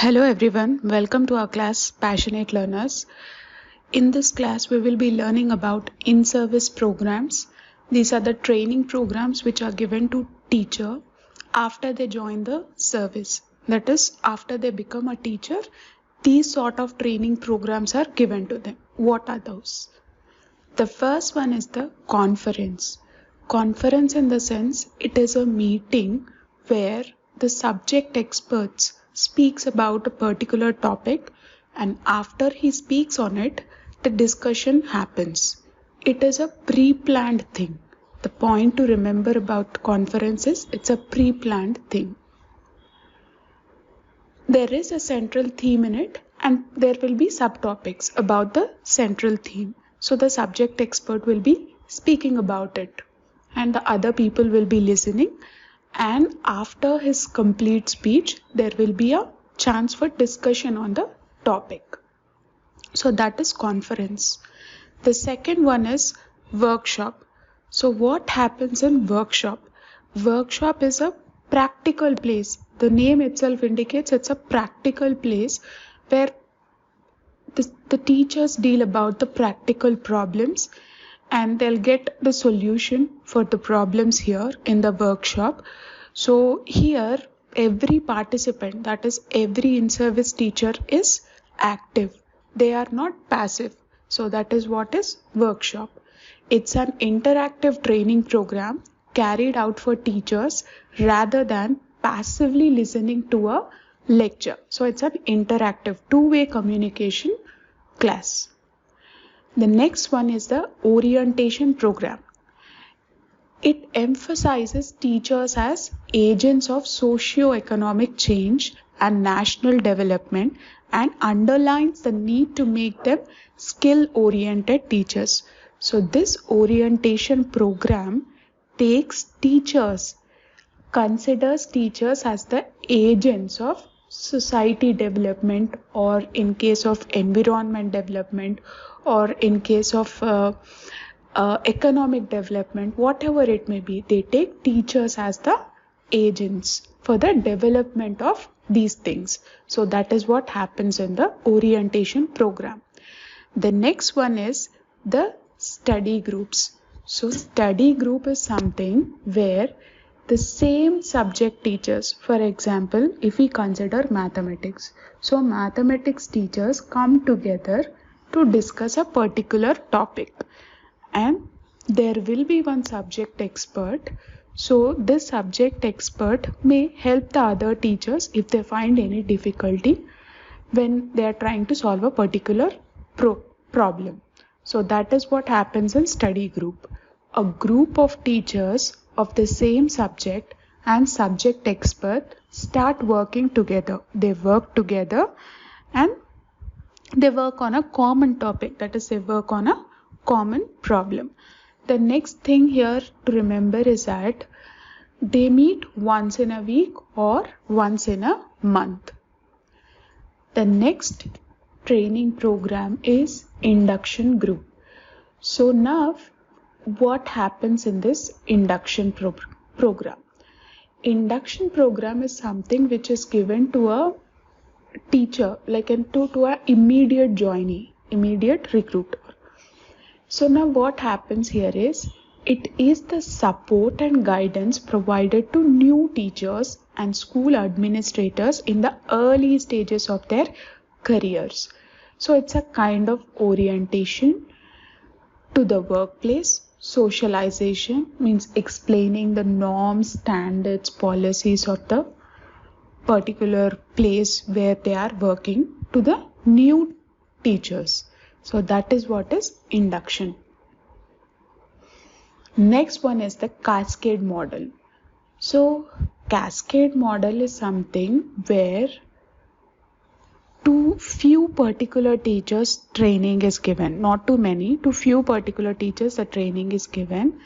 Hello everyone, welcome to our class Passionate Learners. In this class we will be learning about in-service programs. These are the training programs which are given to teacher after they join the service. That is, after they become a teacher, these sort of training programs are given to them. What are those? The first one is the conference. Conference in the sense it is a meeting where the subject experts speaks about a particular topic, and after he speaks on it, the discussion happens. It is a pre-planned thing. The point to remember about conference is it's a pre-planned thing. There is a central theme in it and there will be subtopics about the central theme. So the subject expert will be speaking about it and the other people will be listening, and after his complete speech there will be a chance for discussion on the topic. So that is conference. The second one is workshop. So what happens in workshop? Workshop is a practical place. The name itself indicates it's a practical place where the teachers deal about the practical problems and they'll get the solution for the problems here in the workshop. So here every participant, that is every in-service teacher, is active. They are not passive. So that is what is workshop. It's an interactive training program carried out for teachers rather than passively listening to a lecture. So it's an interactive two-way communication class. The next one is the orientation program. It emphasizes teachers as agents of socio-economic change and national development and underlines the need to make them skill-oriented teachers. So this orientation program considers teachers as the agents of society development, or in case of environment development, or in case of economic development, whatever it may be, they take teachers as the agents for the development of these things. So that is what happens in the orientation program. The next one is the study groups. So study group is something where the same subject teachers, for example, if we consider mathematics, so mathematics teachers come together to discuss a particular topic, and there will be one subject expert. So this subject expert may help the other teachers if they find any difficulty when they are trying to solve a particular problem. So that is what happens in study group. A group of teachers of the same subject and subject expert start working together. They work together and they work on a common topic, that is, they work on a common problem. The next thing here to remember is that they meet once in a week or once in a month. The next training program is induction group. So now what happens in this induction program? Induction program is something which is given to a teacher, like to an immediate joinee, immediate recruiter. So now what happens here is, it is the support and guidance provided to new teachers and school administrators in the early stages of their careers. So it's a kind of orientation to the workplace. Socialization means explaining the norms, standards, policies of the particular place where they are working to the new teachers. So that is what is induction. Next one is the cascade model. So cascade model is something where to few particular teachers training is given, not too many, to few particular teachers the training is given,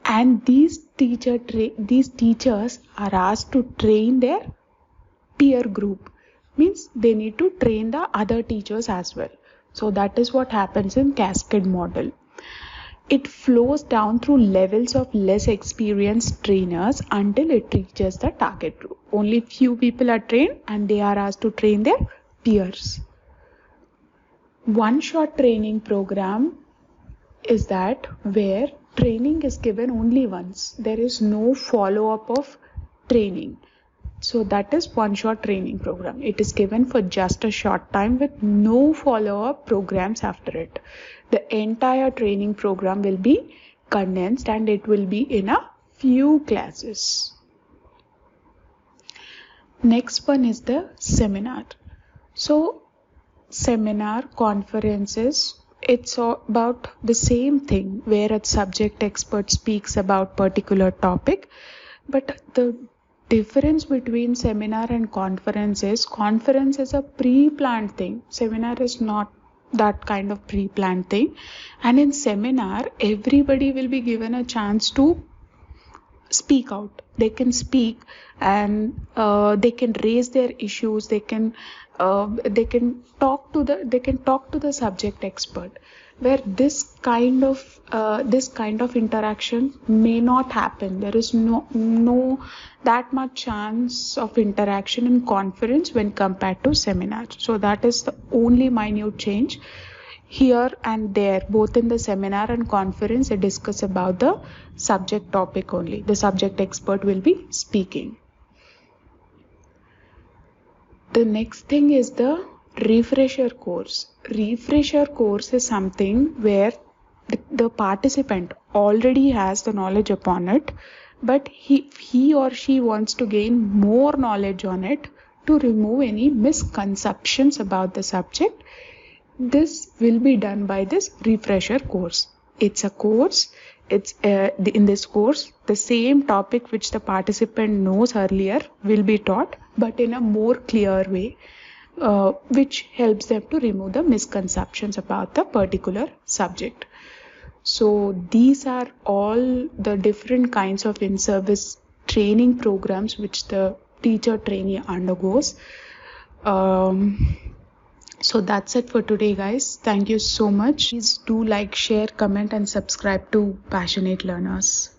and these teachers are asked to train their peer group, means they need to train the other teachers as well. So that is what happens in cascade model. it flows down through levels of less experienced trainers until it reaches the target group. Only few people are trained and they are asked to train their peers. One-shot training program is that where training is given only once. There is no follow-up of training. So that is one-shot training program. It is given for just a short time with no follow-up programs after it. The entire training program will be condensed and it will be in a few classes. Next one is the seminar. So seminar, conferences, it's about the same thing where a subject expert speaks about particular topic, but the difference between seminar and conference is a pre-planned thing. Seminar is not that kind of pre-planned thing, and in seminar everybody will be given a chance to speak out. They can speak and they can raise their issues. They can talk to the subject expert. Where this kind of interaction may not happen. There is no that much chance of interaction in conference when compared to seminar. So that is the only minute change. Here and there, both in the seminar and conference, they discuss about the subject topic only. The subject expert will be speaking. The next thing is the refresher course. Refresher course is something where the participant already has the knowledge upon it, but he or she wants to gain more knowledge on it to remove any misconceptions about the subject. This will be done by this refresher course. It's a course. In this course, the same topic which the participant knows earlier will be taught, but in a more clear way, which helps them to remove the misconceptions about the particular subject. So these are all the different kinds of in-service training programs which the teacher trainee undergoes. So that's it for today, guys. Thank you so much. Please do like, share, comment and subscribe to Passionate Learners.